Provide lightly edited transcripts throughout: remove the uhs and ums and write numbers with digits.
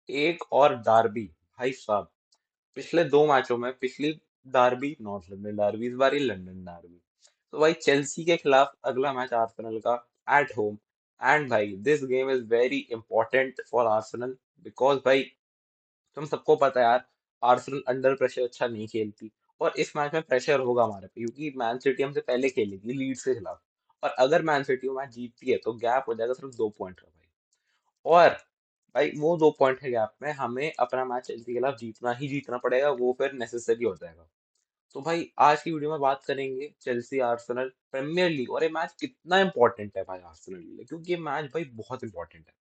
एक और डार्बी भाई साहब, पिछले दो मैचों में, पिछली डार्बी नॉर्थ लंदन डार्बी, इस बार ही लंदन डार्बी। तो भाई चेल्सी के खिलाफ अगला मैच आर्सेनल का एट होम। एंड भाई this game is very important for Arsenal, because भाई तुम सबको पता है यार, आर्सेनल अंडर प्रेशर अच्छा नहीं खेलती। और इस मैच में प्रेशर होगा हमारे पे, क्योंकि मैन सिटी हमसे पहले खेलेगी लीड्स के खिलाफ। और अगर मैन सिटी वो मैच जीतती है तो गैप हो जाएगा सिर्फ 2 पॉइंट का भाई। और भाई वो 2 पॉइंट के गैप में हमें अपना मैच चेल्सी के खिलाफ जीतना ही जीतना पड़ेगा, वो फिर नेसेसरी हो जाएगा। तो भाई आज की वीडियो में बात करेंगे चेल्सी आर्सेनल प्रीमियर लीग, और ये मैच कितना इंपॉर्टेंट है भाई आर्सेनल के लिए, क्योंकि ये मैच भाई बहुत इंपॉर्टेंट है।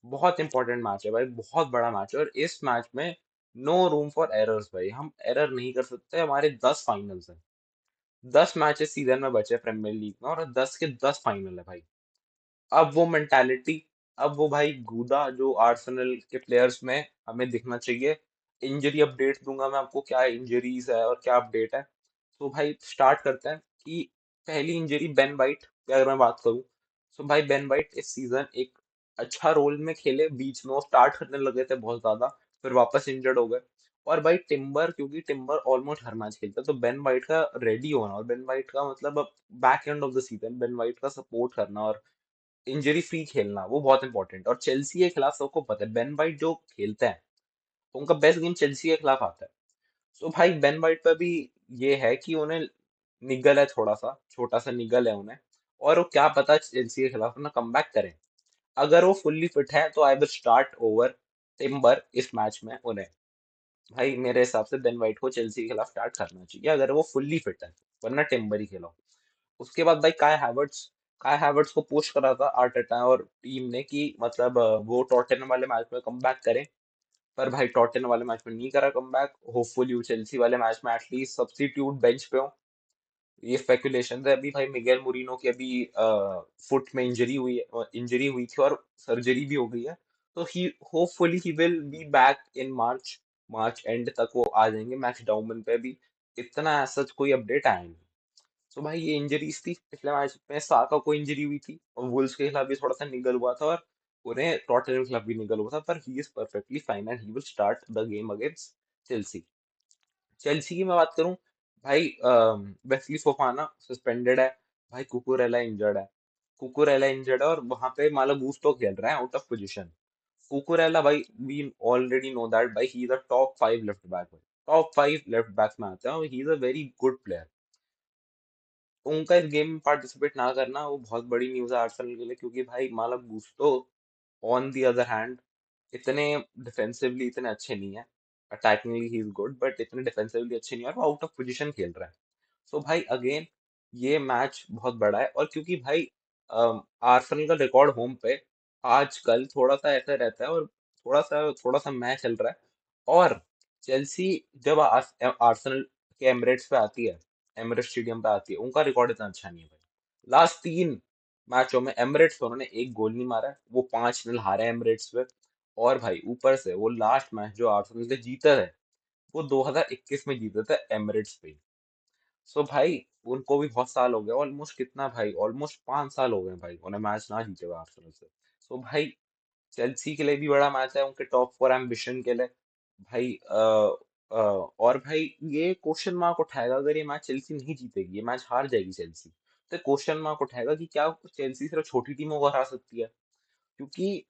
बहुत इंपॉर्टेंट मैच है भाई, बहुत बड़ा मैच है। और इस मैच में नो रूम फॉर एरर्स भाई, हम एरर नहीं कर सकते। हमारे 10 फाइनल्स हैं, 10 मैचेस सीजन में बचे प्रीमियर लीग में, और 10 के 10 फाइनल है भाई। अब वो मेंटालिटी, अब वो भाई गूदा जो आर्सेनल के प्लेयर्स में हमें दिखना चाहिए। इंजरी अपडेट दूंगा मैं आपको, क्या इंजरीज है और क्या अपडेट है। तो भाई स्टार्ट करते हैं कि पहली इंजरी बेन वाइट की अगर मैं बात करूं, तो भाई बेन वाइट इस सीजन एक अच्छा रोल में खेले, बीच में वो स्टार्ट करने लगे थे बहुत ज्यादा, फिर वापस इंजर्ड हो गए। और भाई टिम्बर, क्योंकि टिम्बर ऑलमोस्ट हर मैच खेलता है, तो बेन वाइट का रेडी होना, और बेन वाइट का मतलब back end of the season Ben white का सपोर्ट करना और इंजरी फ्री खेलना वो बहुत इंपॉर्टेंट। और चेल्सी के खिलाफ सबको पता है बेन वाइट जो खेलते हैं, उनका बेस्ट गेम चेल्सी के खिलाफ आता है। तो भाई बेन वाइट पर भी ये है कि उन्हें निगल है, थोड़ा सा छोटा सा निगल है उन्हें। और वो क्या पता चेल्सी के खिलाफ ना कमबैक करें। अगर वो फुल्ली फिट है तो I will start over timber इस मैच में उन्हें। भाई मेरे हिसाब से बेन वाइट को चेल्सी के खिलाफ स्टार्ट करना चाहिए अगर वो फुल्ली फिट है, वरना टिम्बर ही खेलो। उसके बाद भाई काय हैवर्ट्स को पुश करा था आर्टेटा और टीम ने कि मतलब वो टॉटनहम वाले मैच में कमबैक करें। पर भाई टॉटनहम वाले मैच में नहीं करा कमबैक। होपफुली वो चेल्सी वाले मैच में एटलीस्ट सब्स्टिट्यूट बेंच पे हो। ये स्पेकुलेशन है अभी। भाई मिगेल मुरीनो की अभी फुट में इंजरी हुई है, इंजरी हुई थी और सर्जरी भी हो गई है। तो he hopefully he will be back in March. March end तक वो आ जाएंगे मैच डाउन पे भी। इतना ऐसा कोई अपडेट आया नहीं। तो भाई ये इंजरीज थी, पिछले मैच में साका को इंजरी हुई थी और वुल्स के खिलाफ भी थोड़ा सा निगल हुआ था, और उन्हें टॉटनहम के खिलाफ भी निगल हुआ था। पर he is perfectly fine and he will start the game against Chelsea. Chelsea की मैं बात करूं, भाई वेस्ली फोफाना सस्पेंडेड है। भाई कुकुरेला इंजर्ड है। कुकुरेला इंजर्ड है और वहां पे माला गुस्टो खेल रहा है आउट ऑफ पोजीशन। कुकुरेला भाई, वी ऑलरेडी नो दैट भाई he is a top 5 left back भाई। टॉप 5 लेफ्ट बैक में आते हैं और he is a very good player. उनका इस गेम में पार्टिसिपेट ना करना वो बहुत बड़ी न्यूज है आर्सेनल के लिए, क्योंकि भाई Malo Gusto on the other hand इतने डिफेंसिवली इतने अच्छे नहीं है। Attackingly he is good, but इतने डिफेंसिवली अच्छे नहीं है, और वो आउट ऑफ पोजीशन खेल रहा है। सो भाई अगेन ये मैच बहुत बड़ा है। और क्योंकि भाई आर्सेनल का रिकॉर्ड होम पे आजकल थोड़ा सा ऐसा रहता है, और थोड़ा सा मैच चल रहा है। और चेल्सी जब आर्सेनल के एमिरेट्स पे आती है, एमिरेट्स स्टेडियम पे आती है, उनका रिकॉर्ड इतना अच्छा नहीं है भाई। लास्ट 3 मैचों में एमिरेट्स पे उन्होंने एक गोल नहीं मारा है, वो 5-0 हारे एमिरेट्स पे। और भाई ऊपर से वो लास्ट मैच जो आर्सेनल से जीता है, वो 2021 में जीता था एमिरेट्स पे। सो भाई उनको भी बहुत साल हो गए, ऑलमोस्ट कितना भाई, ऑलमोस्ट 5 साल हो गए भाई उन्हें मैच ना जीते हुए आर्सेनल से। सो भाई चेल्सी के लिए भी बड़ा मैच है, उनके टॉप 4 एम्बिशन के लिए। भाई और भाई ये क्वेश्चन मार्क उठाएगा, अगर ये मैच चेल्सी नहीं जीतेगी, ये मैच हार जाएगी चेल्सी, तो क्वेश्चन मार्क उठाएगा कि क्या चेल्सी सिर्फ छोटी टीमों को हरा सकती है। क्योंकि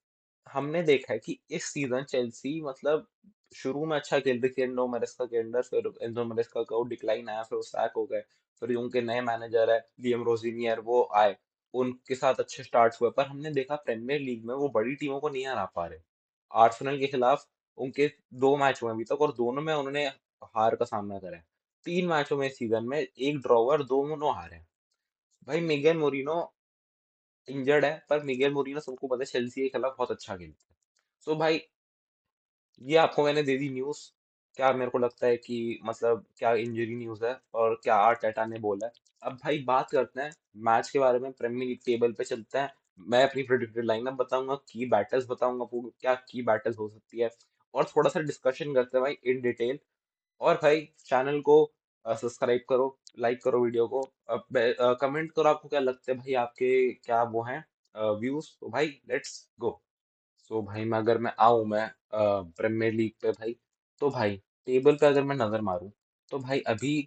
हमने देखा है कि इस सीजन चेल्सी मतलब शुरू में अच्छा खेलते थी एंडो मरेस्का के अंडर, फिर एंडो मरेस्का का डिक्लाइन आया, फिर वो सैक हो गए। फिर उनके नए मैनेजर है लियम रोजिनियर, वो आए, उनके साथ अच्छे स्टार्ट हुए। पर हमने देखा प्रीमियर लीग में वो बड़ी टीमों को नहीं हरा पा रहे। आर्सेनल के खिलाफ उनके 2 मैच हुए अभी तक, और दोनों में उन्होंने हार का सामना करा है। 3 मैचों में इस सीजन में एक ड्रॉ और दोनों हारे हैं। भाई मिगेल मोरिनो इंजर्ड है, पर मिगेल मोरिनो सबको पता है चेल्सी के खिलाफ बहुत अच्छा खेलता है। सो भाई ये आपको मैंने दे दी न्यूज। क्या मेरे को लगता है कि मतलब क्या इंजरी न्यूज है और क्या आर्टेटा ने बोला है। अब भाई बात करते हैं मैच के बारे में, प्रीमियर लीग टेबल पे चलते हैं। मैं अपनी प्रेडिक्टेड लाइनअप बताऊंगा, की बैटल्स बताऊंगा, क्या की बैटल्स हो सकती है, और थोड़ा सा डिस्कशन करते हैं भाई इन डिटेल। और भाई चैनल को सब्सक्राइब करो, लाइक करो वीडियो को, कमेंट करो आपको क्या लगता है भाई, आपके क्या वो हैं व्यूज। तो भाई लेट्स गो। सो भाई मैं अगर मैं आऊं, मैं प्रीमियर लीग पे भाई, तो भाई टेबल पे अगर मैं नजर मारूं तो भाई अभी,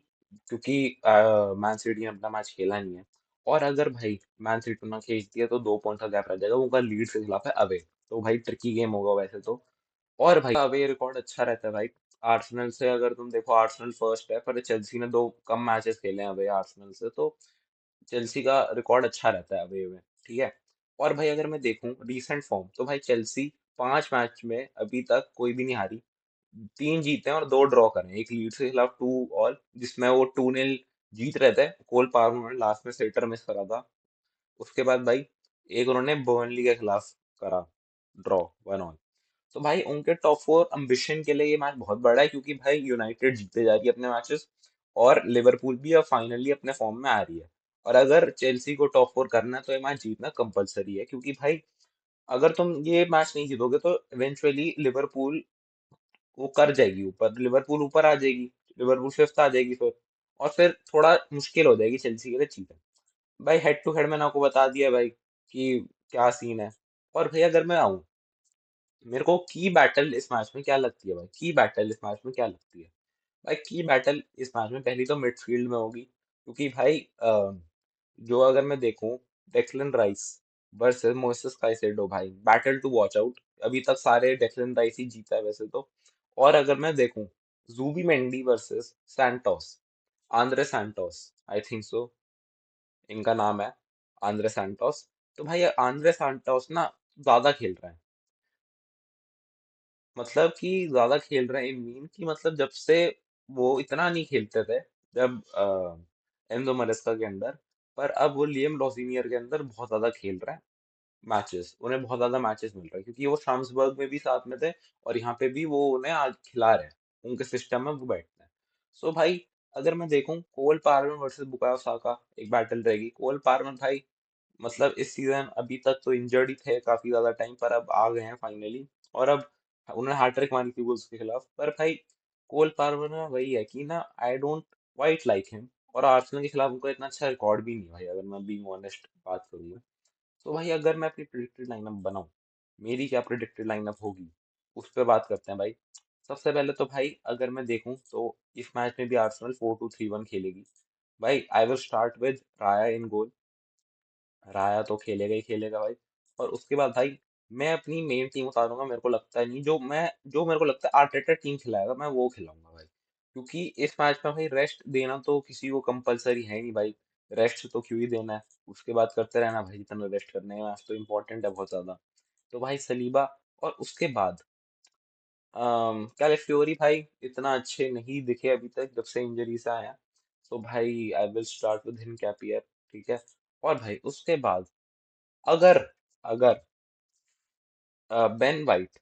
क्योंकि मैन सिटी ने अपना मैच खेला नहीं है, और अगर भाई मैन सिटी ने खींच दिया तो 2 पॉइंट का गैप रह जाएगा, उनका लीड के खिलाफ है अवे, तो भाई ट्रिकी गेम होगा वैसे तो। और भाई अवे रिकॉर्ड अच्छा रहता है भाई। आर्सेनल से अगर तुम देखो, आर्सेनल फर्स्ट है, पर चेल्सी ने दो कम मैचेस खेले हैं अवे आर्सेनल से, तो चेल्सी का रिकॉर्ड अच्छा रहता है अवे में, ठीक है। और भाई अगर मैं देखूं रीसेंट फॉर्म, तो भाई चेल्सी 5 मैच में अभी तक कोई भी नहीं हारी, 3 जीते हैं और 2 ड्रॉ करे हैं। एक लीड्स के खिलाफ 2-2, जिसमें वो 2-0 जीत रहे थे, कोल पाल्मर ने लास्ट में सेटर मिस करा था। उसके बाद भाई एक उन्होंने बर्नली के खिलाफ करा, ड्रॉ 1-1। तो भाई उनके टॉप 4 अम्बिशन के लिए ये मैच बहुत बड़ा है, क्योंकि भाई यूनाइटेड जीते जा रही है अपने मैचेस, और लिवरपूल भी अब फाइनली अपने फॉर्म में आ रही है। और अगर चेल्सी को टॉप 4 करना है तो ये मैच जीतना कंपलसरी है, क्योंकि भाई अगर तुम ये मैच नहीं जीतोगे तो इवेंचुअली लिवरपूल वो कर जाएगी ऊपर, लिवरपूल ऊपर आ जाएगी, लिवरपूल फिफ्थ आ जाएगी फिर, और फिर थोड़ा मुश्किल हो जाएगी चेल्सी के लिए जीतना। भाई हेड टू हेड मैंने आपको बता दिया भाई कि क्या सीन है। और भाई अगर मैं आऊं, मेरे को की बैटल इस मैच में क्या लगती है भाई, की बैटल इस मैच में क्या लगती है भाई, की बैटल इस मैच में पहली तो मिडफील्ड में होगी, क्योंकि भाई जो अगर मैं देखूं, Declan rice versus Moises Caicedo, भाई बैटल टू वॉच आउट। अभी तक सारे डेक्लन राइस ही जीता है वैसे तो। और अगर मैं देखूं, Zubimendi versus Santos, Andre Santos, I think so इनका नाम है, आंद्रे सैंटोस। तो भाई आंद्रे सैंटोस ना ज्यादा खेल रहा है, मतलब कि ज्यादा खेल रहे हैं इन मीन की, मतलब जब से वो इतना नहीं खेलते थे, जब एनजो मरेस्का के अंदर, पर अब वो लियम लॉसिनियर के अंदर बहुत ज्यादा खेल रहे हैं मैचेस, उन्हें बहुत ज्यादा मैचेस मिल रहे हैं, क्योंकि वो शाम्सबर्ग में भी साथ में थे, और यहाँ पे भी वो उन्हें आज खिला रहे हैं, उनके सिस्टम में वो बैठते हैं। सो भाई अगर मैं देखूं, कोल पार्मर वर्सेस बुकायो साका एक बैटल रहेगी। कोल पार्मर भाई, मतलब इस सीजन अभी तक तो इंजर्ड ही थे काफी ज्यादा टाइम, पर अब आ गए हैं फाइनली, और अब उन्होंने हैट्रिक मारी थी वुल्व्स के खिलाफ। पर भाई कोल पाल्मर में वही है कि ना, I don't quite like him, और आर्सेनल के खिलाफ उनका इतना अच्छा रिकॉर्ड भी नहीं है भाई, अगर मैं बीइंग ऑनेस्ट बात करूँ। तो भाई अगर मैं अपनी प्रिडिक्टेड लाइनअप बनाऊं, मेरी क्या प्रिडिक्टेड लाइनअप होगी, उस पर बात करते हैं भाई। सबसे पहले तो भाई अगर मैं देखूं तो इस मैच में भी आर्सेनल 4-2-3-1 खेलेगी। भाई आई विल स्टार्ट विद राया इन गोल, राया तो खेलेगा ही खेलेगा भाई। और उसके बाद भाई मैं अपनी मेन टीम उतारूंगा, मेरे को लगता है नहीं, जो मेरे को लगता है आर्टेटा टीम खिलाएगा मैं वो खिलाऊंगा भाई, क्योंकि इस मैच में भाई रेस्ट देना तो किसी को कंपलसरी है नहीं भाई, रेस्ट तो क्यों ही देना है, उसके बाद करते रहना भाई, जितना रेस्ट करने का मैच तो इम्पोर्टेंट है बहुत ज्यादा। तो भाई सलीबा, और उसके बाद कैलेफियोरी भाई इतना अच्छे नहीं दिखे अभी तक जब से इंजरी से आया, तो भाई I will start with Hincapie, ठीक है। और भाई उसके बाद अगर अगर बेन वाइट,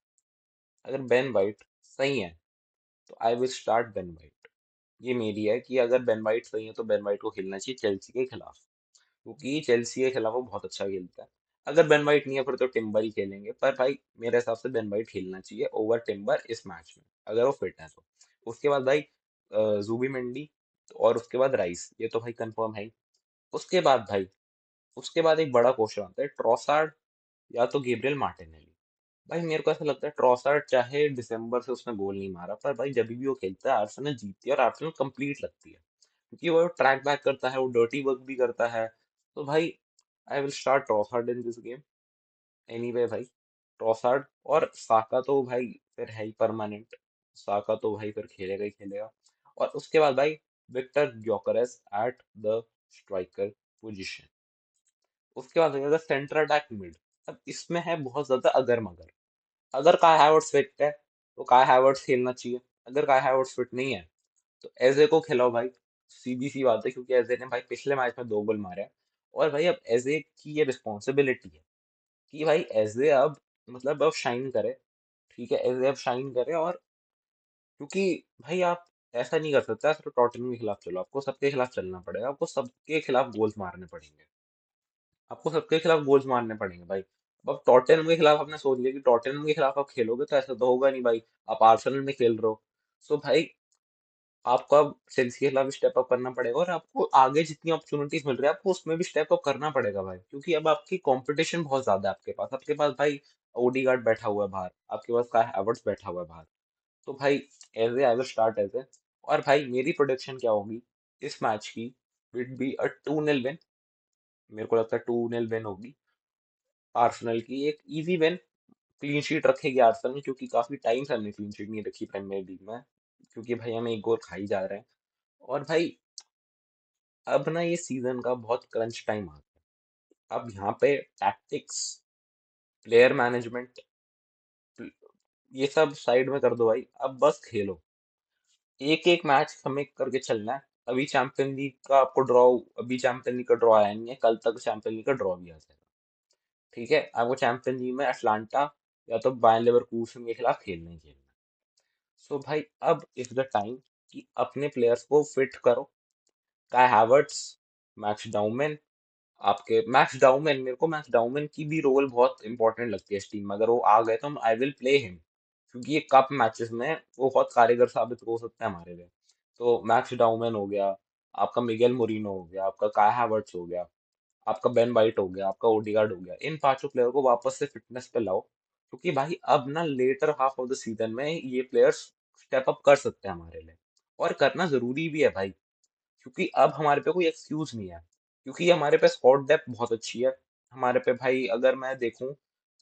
अगर बेन वाइट सही है तो I will start Ben White. ये मेरी है कि अगर बेन वाइट सही है तो बेन वाइट को खेलना चाहिए चेल्सी के खिलाफ, क्योंकि चेल्सी के खिलाफ वो बहुत अच्छा खेलता है। अगर बेन वाइट नहीं है फिर तो टिम्बर ही खेलेंगे, पर भाई मेरे हिसाब से बेन वाइट खेलना चाहिए ओवर टिम्बर इस मैच में, अगर वो फिट है तो। उसके बाद भाई जूबी मेंडी, और उसके बाद राइस, ये तो भाई कंफर्म है ही। उसके बाद भाई, उसके बाद एक बड़ा क्वेश्चन आता है, ट्रॉसार्ड या तो गैब्रियल मार्टिनेली। भाई मेरे को ऐसा लगता है ट्रॉसार्ड, चाहे दिसंबर से उसने गोल नहीं मारा, पर भाई जब भी वो खेलता है आर्सेनल जीतती है, और आर्सेनल कंप्लीट लगती है, क्योंकि वो ट्रैक बैक करता है, वो डर्टी वर्क भी करता है। तो भाई I will start Trossard in this game anyway भाई, ट्रॉसार्ड। और साका तो भाई फिर है ही परमानेंट, साका तो भाई फिर खेलेगा ही खेलेगा। और उसके बाद भाई Viktor Gyokeres at the striker position. उसके बाद अगर सेंटर अटैक मिड, अब इसमें है बहुत ज्यादा अगर मगर। अगर काय हैवर्ट्स फिट है तो काय हैवर्ट्स खेलना चाहिए, अगर काय हैवर्ट्स फिट नहीं है तो एजे को खिलाओ भाई, सीधी सी बात है, क्योंकि एजे ने भाई पिछले मैच में 2 गोल मारे हैं। और भाई अब एजे की ये रिस्पॉन्सिबिलिटी है कि भाई एजे अब, मतलब अब शाइन करे, ठीक है, एजे अब शाइन करे। और क्योंकि भाई आप ऐसा नहीं कर सकते सिर्फ टॉटनहम के खिलाफ चलो, आपको सबके खिलाफ चलना पड़ेगा, आपको सबके खिलाफ गोल्स मारने पड़ेंगे, आपको सबके खिलाफ गोल्स मारने पड़ेंगे भाई। अब टॉटनहम के खिलाफ आपने सोच लिया कि टॉटनहम के खिलाफ आप खेलोगे, तो ऐसा तो होगा नहीं भाई, आप आर्सेनल में खेल रहे हो। सो भाई आपको अब चेल्सी के खिलाफ स्टेप अप करना पड़ेगा, और आपको आगे जितनी अपॉर्चुनिटीज मिल रही है आपको उसमें भी स्टेप अप करना पड़ेगा भाई, क्योंकि अब आपकी कंपटीशन बहुत ज्यादा है आपके पास भाई। ओडीगार्ड बैठा हुआ है बाहर, आपके पास काय हैवर्ट्स बैठा हुआ है बाहर। तो भाई ऐसे आई विल स्टार्ट ऐसे। और भाई मेरी प्रोडिक्शन क्या होगी इस मैच की, विड बी अ 2-0 विन। मेरे को लगता है 2-0 विन होगी आर्सेनल की, एक इजी विन। क्लीन शीट रखेगी आर्सेनल, क्योंकि काफी टाइम से हमने क्लीन शीट नहीं रखी प्रीमियर लीग में, क्योंकि भाई हमें एक गोल खाई जा रहे हैं। और भाई अब ना ये सीजन का बहुत क्रंच टाइम आ गया। अब यहाँ पे टैक्टिक्स, प्लेयर मैनेजमेंट, ये सब साइड में कर दो भाई, अब बस खेलो। एक एक मैच हमें करके चलना है। अभी चैंपियन लीग का आपको ड्रॉ, अभी चैंपियन लीग का ड्रॉ आया नहीं है, कल तक चैंपियन लीग का ड्रॉ भी आ जाएगा। ठीक है, आपको चैंपियन लीग में अटलांटा या तो बायर लेवरकूसन के खिलाफ खेलना ही खेलना है। सो भाई अब इज द टाइम कि अपने प्लेयर्स को फिट करो। काय हैवर्ट्स, मैक्स डाउमैन, आपके मैक्स डाउमैन, मेरे को मैक्स डाउमैन की भी रोल बहुत इंपॉर्टेंट लगती है इस टीम में। अगर वो आ गए तो आई विल प्ले हिम, क्योंकि ये कप मैचेस में वो बहुत कारगर साबित हो सकता है हमारे लिए। तो मैक्स डाउमैन हो गया, आपका मिगेल मोरिनो हो गया, आपका काय हैवर्ट्स हो गया, आपका बेन वाइट हो गया, आपका ओडिगार्ड हो गया, इन पांचों प्लेयर को वापस से फिटनेस पे लाओ। क्योंकि भाई अब ना latter half of the season में ये प्लेयर्स स्टेप अप कर सकते हैं हमारे लिए, और करना जरूरी भी है भाई। क्योंकि अब हमारे पे कोई एक्सक्यूज नहीं है, क्योंकि हमारे पे स्क्वाड डेप्थ बहुत अच्छी है। हमारे पे भाई अगर मैं देखूं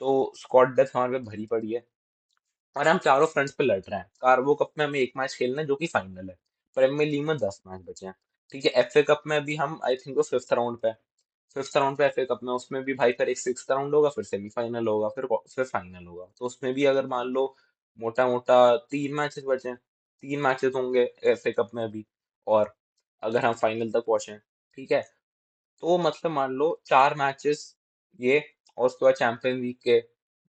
तो स्क्वाड डेप्थ हमारे पे भरी पड़ी है, और हम चारों फ्रंट्स पे लड़ रहे हैं। कार्बो कप में हमें एक मैच खेलना है जो कि फाइनल है, प्रीमियर लीग में 10 मैच बचे हैं। ठीक है, एफए कप में भी हम आई थिंक वो फिफ्थ राउंड पे एफए कप में, उसमें भी भाई फिर एक सिक्स राउंड होगा, फिर सेमीफाइनल होगा, फिर फाइनल होगा। तो उसमें भी अगर मान लो मोटा मोटा 3 मैचेस बचे हैं, 3 मैचेस होंगे एफए कप में भी, और अगर हम फाइनल तक पहुंचे, ठीक है, तो मतलब मान लो 4 मैचेस ये, और उसके बाद चैंपियन लीग के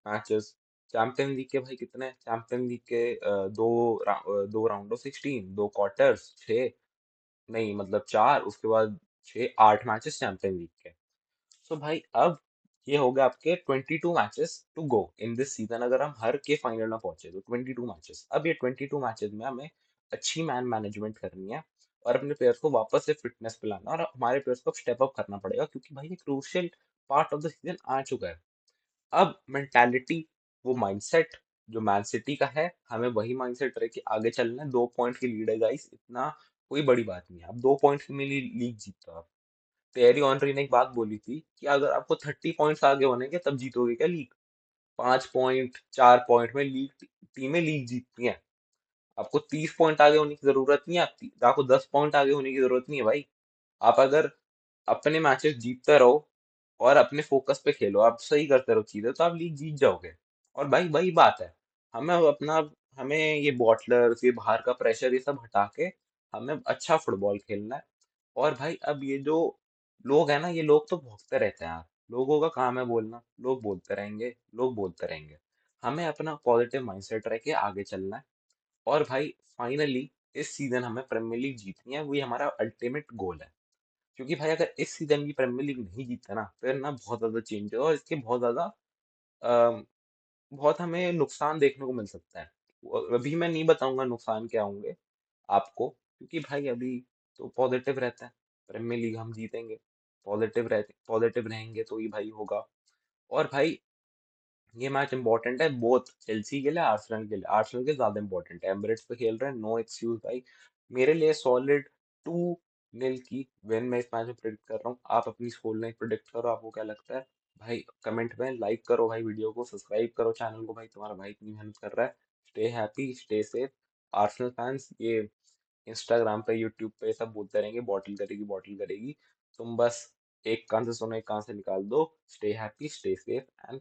मैचेस। चैंपियन लीग के भाई कितने, चैंपियन लीग के दो राउंड ऑफ 16, दो क्वार्टर्स, छः, नहीं मतलब चार, उसके बाद 6, 8 मैचेस चैंपियन लीग के। सो भाई अब ये हो गया आपके 22 matches to go in this season. अगर हम हर के फाइनल में पहुंचे तो 22 मैचेस, अब ये 22 मैचेस में हमें अच्छी मैन मैनेजमेंट करनी है, और अपने प्लेयर्स को वापस से फिटनेस पे लाना, और हमारे प्लेयर्स को स्टेप अप करना पड़ेगा, क्योंकि भाई ये crucial part of the season आ चुका है। अब मेंटालिटी, वो माइंडसेट जो मैन सिटी का है, हमें वही माइंडसेट रह के आगे चलना है। 2 पॉइंट की लीड है गाइस, इतना कोई बड़ी बात नहीं है। अब 2 पॉइंट में लीग जीतो आप। तेरी ऑनरी ने एक बात बोली थी कि अगर आपको 30 पॉइंट्स आगे होने के तब जीतोगे क्या लीग। 5 पॉइंट 4 पॉइंट में लीग, टीमें लीग जीतती हैं। आपको 30 पॉइंट आगे होने की जरूरत नहीं है, आपको 10 पॉइंट आगे होने की जरूरत नहीं है भाई। आप अगर अपने मैचेस जीतते रहो और अपने फोकस पे खेलो, आप सही करते रहो चीजें, तो आप लीग जीत जाओगे। और भाई वही बात है, हमें अब अपना, हमें ये बॉटलर, ये बाहर का प्रेशर, ये सब हटा के हमें अच्छा फुटबॉल खेलना है। और भाई अब ये जो लोग हैं ना, ये लोग तो भोंकते रहते हैं यार। लोगों का काम है बोलना, लोग बोलते रहेंगे, लोग बोलते रहेंगे। हमें अपना पॉजिटिव माइंडसेट रह के आगे चलना है। और भाई फाइनली इस सीजन हमें प्रीमियर लीग जीतनी है, वही हमारा अल्टीमेट गोल है। क्योंकि भाई अगर इस सीजन की प्रीमियर लीग नहीं जीतता ना, फिर ना बहुत ज्यादा चेंज है, और इसके बहुत ज्यादा अम, बहुत हमें नुकसान देखने को मिल सकता है। अभी मैं नहीं बताऊंगा नुकसान क्या होंगे आपको, क्योंकि भाई अभी तो पॉजिटिव रहता है, प्रीमियर लीग हम जीतेंगे। पॉजिटिव रहेंगे तो ही भाई होगा। और भाई ये मैच इंपॉर्टेंट है बोथ चेल्सी के लिए, आर्सेनल के लिए। आर्सेनल के ज्यादा इंपॉर्टेंट है, एमिरेट्स पे खेल रहे हैं, नो एक्सक्यूज भाई। मेरे लिए सॉलिड 2-0 की विन मैं इस मैच में प्रेडिक्ट कर रहा हूँ। आप अपनी स्कोर लाइन प्रेडिक्ट करो, आपको क्या लगता है भाई। कमेंट में लाइक करो भाई, वीडियो को सब्सक्राइब करो चैनल को, भाई तुम्हारा भाई इतनी मेहनत कर रहा है। Stay happy, stay safe. Arsenal fans ये इंस्टाग्राम पे, यूट्यूब पे सब बोलते रहेंगे बॉटल करेगी, बॉटल करेगी। तुम बस एक कान से सुनो, एक कान से निकाल दो। Stay happy, stay safe and